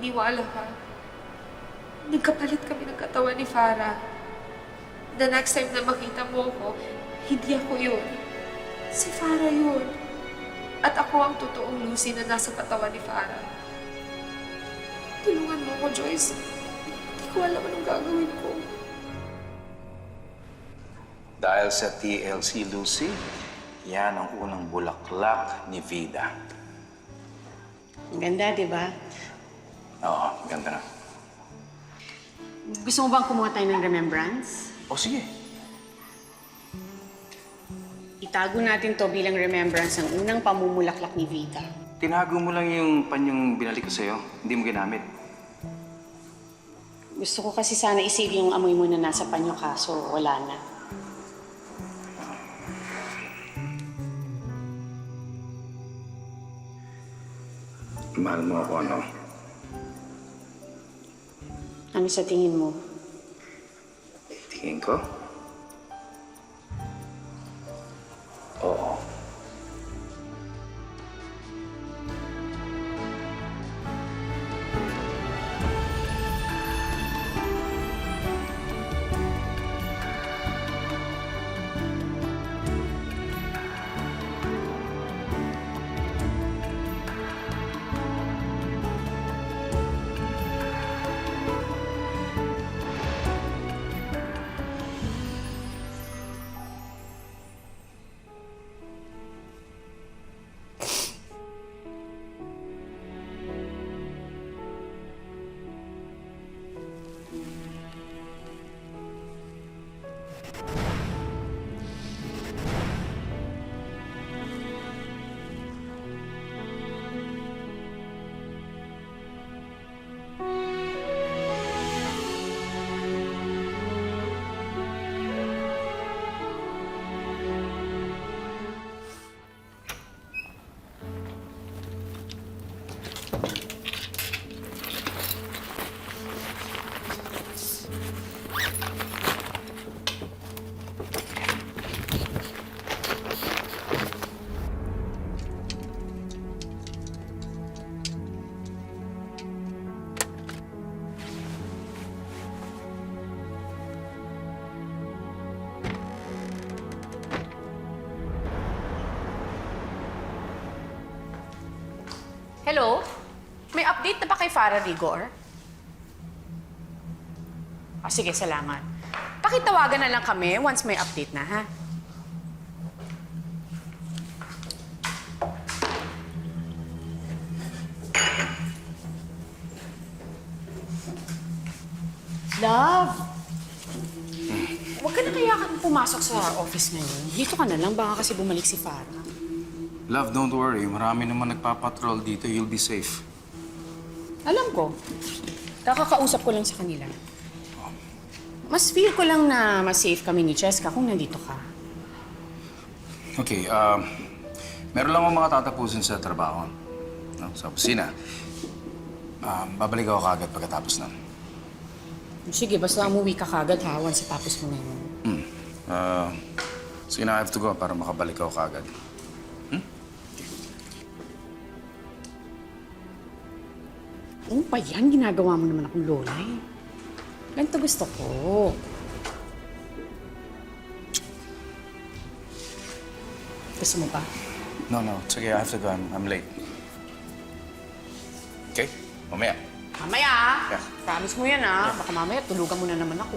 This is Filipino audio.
naniniwala ka. Nagkapalit kami ng katawan ni Farah. The next time na makita mo ko, hindi ako yun. Si Farah yun. At ako ang totoong Lucy na nasa katawan ni Farah. Tulungan mo ko, Joyce. Hindi ko alam anong gagawin ko. Dahil sa TLC, Lucy, yan ang unang bulaklak ni Vida. Ang ganda, di ba? Oo, ganda na. Gusto mo bang kumuha tayo ng remembrance? O sige. Itago natin to bilang remembrance ang unang pamumulaklak ni Vita. Tinago mo lang yung panyong binalik ko sa'yo. Hindi mo ginamit. Gusto ko kasi sana isave yung amoy mo na nasa panyo kaso wala na. Mahal mo ako, ano? Ano sa tingin mo? Tingin ko? Oo. Hello? May update na ba kay Farah Rigor? O sige, salamat. Pakitawagan na lang kami once may update na, ha? Love! Huwag ka na kaya pumasok sa office ngayon. Dito ka na lang, baka kasi bumalik si Farah. Love, don't worry. Marami naman nagpapatrol dito. You'll be safe. Alam ko. Kakakausap ko lang sa kanila. Mas feel ko lang na mas safe kami ni Cheska kung nandito ka. Okay, meron lang akong mga tatapusin sa trabaho. No? Sa opisina. Babalik ako kagad pagkatapos nun. Sige, basta umuwi ka kagad ha, once tapos mo na yun. Sige na, I have to go para makabalik ako kagad. Ano pa yan? Ginagawa mo naman akong lola eh. Ganito gusto ko. Gusto mo pa? No, sige, I have to go. I'm late. Okay? Mamaya. Mamaya ah. Yeah. Promise mo yan ah. Baka mamaya tulugan mo na naman ako.